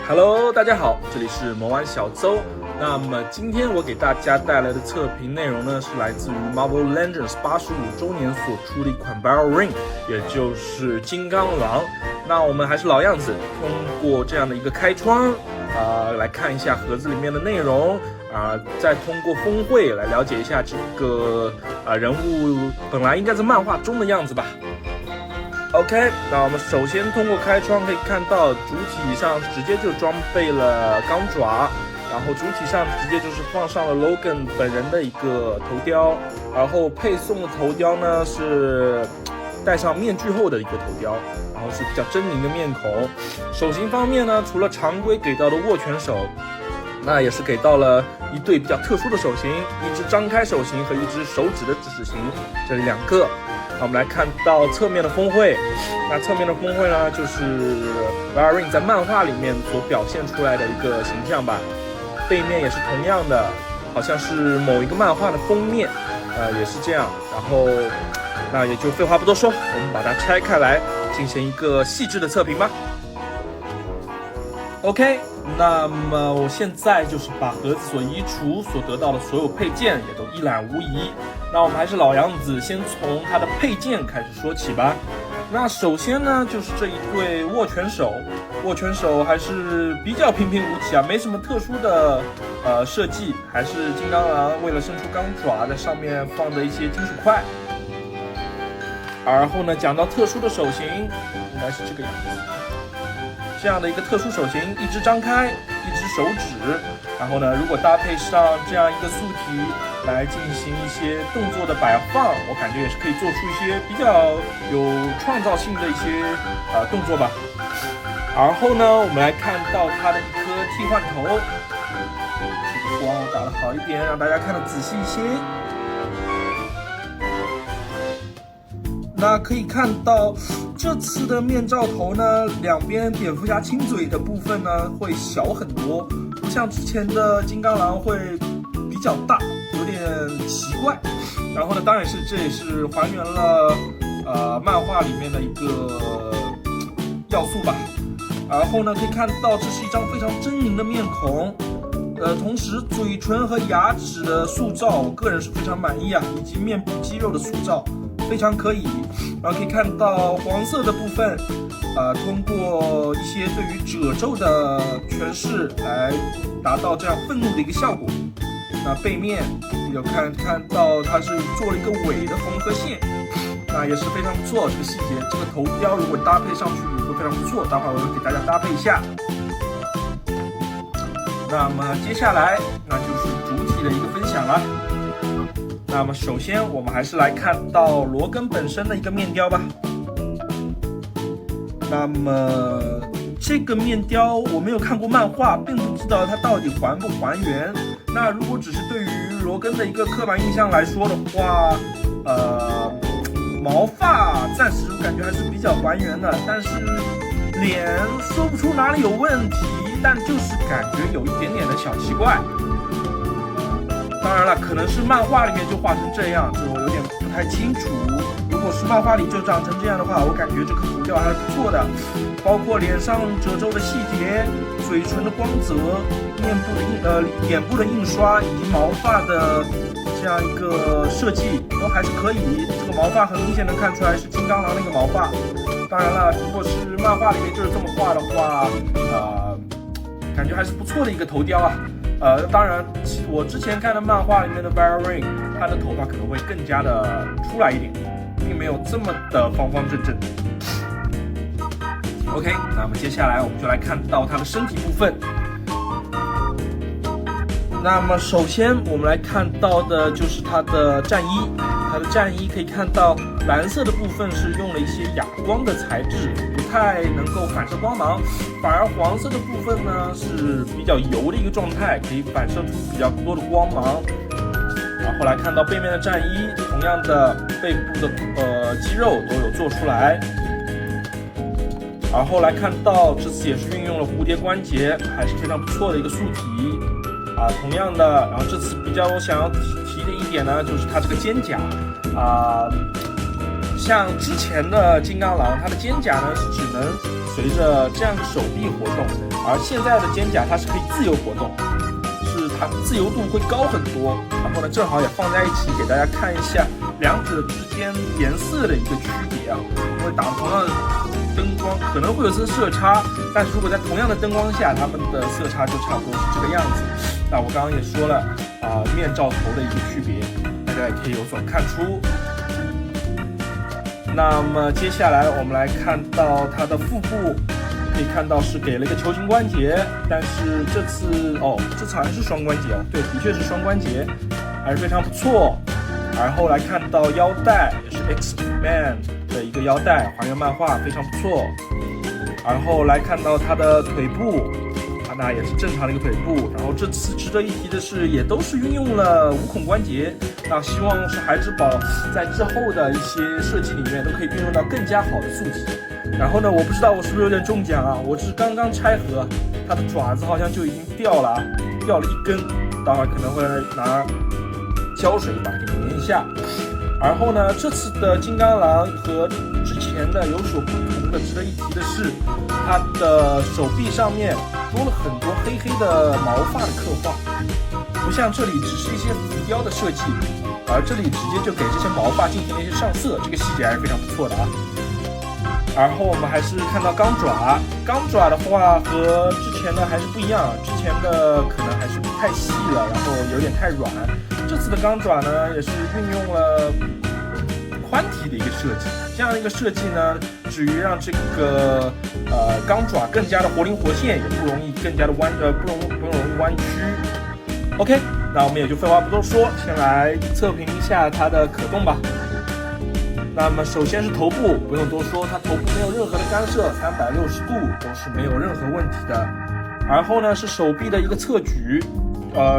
Hello， 大家好，这里是魔玩小周。那么今天我给大家带来的测评内容呢，是来自于 Marvel Legends 85周年所出的一款 Barrel Ring， 也就是金刚狼。那我们还是老样子，通过这样的一个开窗来看一下盒子里面的内容再通过峰会来了解一下这个人物本来应该在漫画中的样子吧。OK， 那我们首先通过开窗可以看到主体上直接就装备了钢爪，然后主体上直接就是放上了 Logan 本人的一个头雕，然后配送的头雕呢是戴上面具后的一个头雕，然后是比较狰狞的面孔。手型方面呢，除了常规给到的握拳手，那也是给到了一对比较特殊的手型，一只张开手型和一只手指的指使型，这两个。那我们来看到侧面的峰会，那侧面的峰会呢，就是 Barrel Ring 在漫画里面所表现出来的一个形象吧。背面也是同样的，好像是某一个漫画的封面，也是这样。然后，那也就废话不多说，我们把它拆开来进行一个细致的测评吧。OK， 那么我现在就是把盒子所移除所得到的所有配件也都一览无遗。那我们还是老样子，先从它的配件开始说起吧。那首先呢，就是这一对握拳手，握拳手还是比较平平无奇没什么特殊的设计，还是金刚狼为了伸出钢爪，在上面放的一些金属块。然后呢，讲到特殊的手型，应该是这个样子。这样的一个特殊手型，一只张开，一只手指，然后呢，如果搭配上这样一个素体来进行一些动作的摆放，我感觉也是可以做出一些比较有创造性的一些动作吧。然后呢，我们来看到它的一颗替换头，这个光我打得好一点，让大家看得仔细一些。那可以看到这次的面罩头呢，两边蝙蝠侠亲嘴的部分呢会小很多，不像之前的金刚狼会比较大，有点奇怪。然后呢，当然这也是还原了漫画里面的一个要素吧。然后呢，可以看到这是一张非常狰狞的面孔，同时嘴唇和牙齿的塑造，我个人是非常满意以及面部肌肉的塑造。非常可以，然后可以看到黄色的部分，通过一些对于褶皱的诠释来达到这样愤怒的一个效果。那背面有看到它是做了一个尾的缝合线，那也是非常不错。这个细节，这个头雕如果搭配上去会非常不错，待会儿我会给大家搭配一下。那么接下来那就是主体的一个分享了。那么首先我们还是来看到罗根本身的一个面雕吧。那么这个面雕我没有看过漫画，并不知道它到底还不还原。那如果只是对于罗根的一个刻板印象来说的话，毛发暂时我感觉还是比较还原的，但是脸说不出哪里有问题，但就是感觉有一点点的小奇怪。当然了，可能是漫画里面就画成这样，这我有点不太清楚。如果是漫画里就长成这样的话，我感觉这个浮雕还是不错的，包括脸上褶皱的细节、嘴唇的光泽、眼部的印刷以及毛发的这样一个设计都还是可以。这个毛发很明显能看出来是金刚狼那个毛发。当然了，如果是漫画里面就是这么画的话，感觉还是不错的一个头雕当然，我之前看的漫画里面的 Barrel Ring， 他的头发可能会更加的出来一点，并没有这么的方方正正。OK， 那么接下来我们就来看到他的身体部分。那么首先我们来看到的就是他的战衣，他的战衣可以看到蓝色的部分是用了一些哑光的材质，不太能够反射光芒，反而黄色的部分呢是比较油的一个状态，可以反射出比较多的光芒。然后来看到背面的战衣，同样的背部的肌肉都有做出来。然后来看到这次也是运用了蝴蝶关节，还是非常不错的一个素体同样的，然后这次比较我想要提的一点呢，就是它这个肩甲像之前的金刚狼，它的肩甲呢是只能随着这样的手臂活动，而现在的肩甲它是可以自由活动，是它自由度会高很多。然后呢，正好也放在一起给大家看一下两者之间颜色的一个区别啊。因为打同样的灯光可能会有些色差，但是如果在同样的灯光下，它们的色差就差不多是这个样子。那我刚刚也说了面罩头的一个区别，大家也可以有所看出。那么接下来我们来看到它的腹部，可以看到是给了一个球形关节，但是这次好像是双关节哦，对，的确是双关节，还是非常不错。而后来看到腰带，也是 X-Man 的一个腰带，还原漫画，非常不错。而后来看到它的腿部，那也是正常的一个腿部。然后这次值得一提的是，也都是运用了无孔关节。那希望是孩之宝在之后的一些设计里面都可以运用到更加好的素体。然后呢，我不知道我是不是有点中奖啊？我只是刚刚拆盒，它的爪子好像就已经掉了一根，待会儿可能会拿胶水把它给粘一下。而后呢，这次的金刚狼和之前的有所不同的，值得一提的是，它的手臂上面多了很多黑黑的毛发的刻画，不像这里只是一些浮雕的设计，而这里直接就给这些毛发进行了一些上色，这个细节还是非常不错的啊。而后我们还是看到钢爪的话和之前的还是不一样，之前的可能还是太细了，然后有点太软。这次的钢爪呢，也是运用了宽体的一个设计，这样的一个设计呢，至于让这个钢爪更加的活灵活现，也不容易更加的不容易弯曲。OK， 那我们也就废话不多说，先来测评一下它的可动吧。那么首先是头部，不用多说，它头部没有任何的干涉，360度都是没有任何问题的。而后呢是手臂的一个侧举，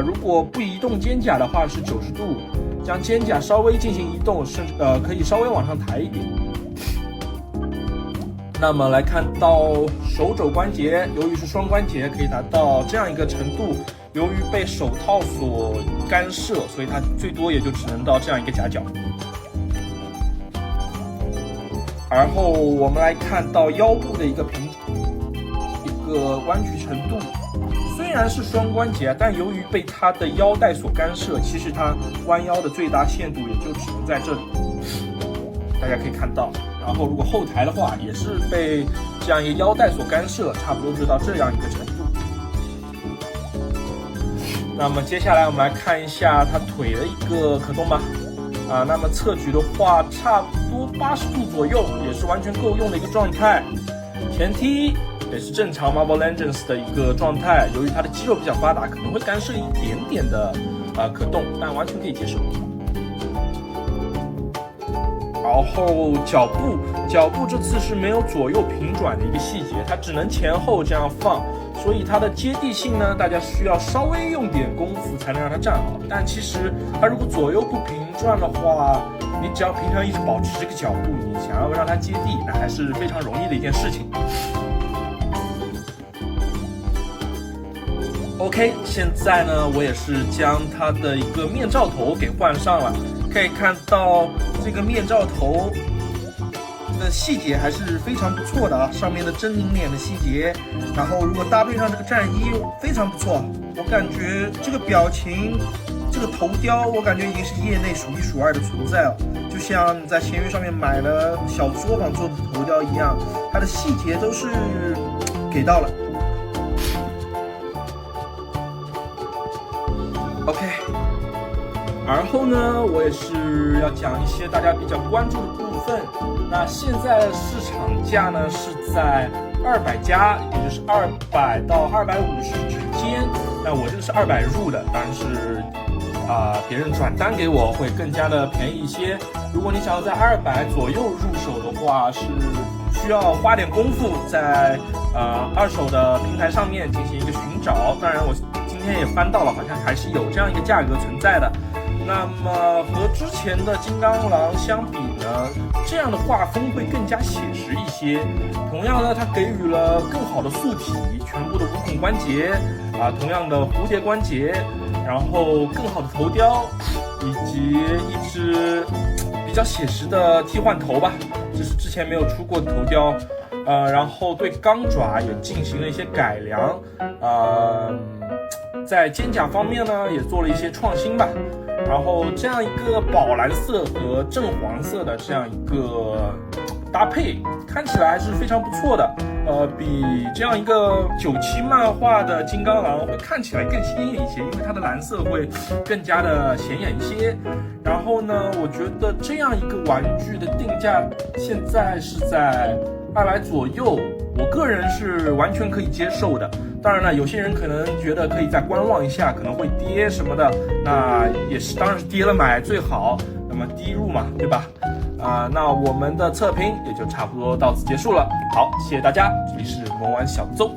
如果不移动肩胛的话是90度，将肩胛稍微进行移动，甚至可以稍微往上抬一点。那么来看到手肘关节，由于是双关节，可以达到这样一个程度。由于被手套所干涉，所以它最多也就只能到这样一个夹角。而后我们来看到腰部的一个弯曲程度，虽然是双关节，但由于被它的腰带所干涉，其实它弯腰的最大限度也就只能在这里，大家可以看到。然后如果后抬的话，也是被这样一个腰带所干涉，差不多就到这样一个程度。那么接下来我们来看一下它腿的一个可动吧。那么侧举的话，差不多80度左右，也是完全够用的一个状态。前踢也是正常 Marvel Legends 的一个状态，由于它的肌肉比较发达，可能会干涉一点点的可动，但完全可以接受。然后脚部这次是没有左右平转的一个细节，它只能前后这样放，所以它的接地性呢，大家需要稍微用点功夫才能让它站好。但其实它如果左右不平转的话，你只要平常一直保持这个角度，你想要让它接地，那还是非常容易的一件事情。OK， 现在呢，我也是将它的一个面罩头给换上了，可以看到这个面罩头的细节还是非常不错的啊，上面的狰狞脸的细节，然后如果搭配上这个战衣，非常不错。我感觉这个表情，这个头雕，我感觉已经是业内数一数二的存在了。就像你在闲鱼上面买了小作坊做的头雕一样，它的细节都是给到了。OK， 而后呢，我也是要讲一些大家比较关注的部分。那现在的市场价呢是在200加，也就是200到250之间。那我这个是200入的，当然是别人转单给我会更加的便宜一些。如果你想要在200左右入手的话，是需要花点功夫在二手的平台上面进行一个寻找。当然我今天也翻到了，好像还是有这样一个价格存在的。那么和之前的金刚狼相比呢，这样的画风会更加写实一些。同样呢，它给予了更好的素体，全部的无孔关节同样的蝴蝶关节，然后更好的头雕，以及一只比较写实的替换头吧，这是之前没有出过的头雕。然后对钢爪也进行了一些改良，在肩甲方面呢也做了一些创新吧。然后这样一个宝蓝色和正黄色的这样一个搭配，看起来还是非常不错的。比这样一个97漫画的金刚狼会看起来更鲜艳一些，因为它的蓝色会更加的显眼一些。然后呢，我觉得这样一个玩具的定价现在是在200左右，我个人是完全可以接受的。当然了，有些人可能觉得可以再观望一下，可能会跌什么的，那也是当然是跌了买最好，那么低入嘛，对吧？那我们的测评也就差不多到此结束了。好，谢谢大家，这里是萌玩小周。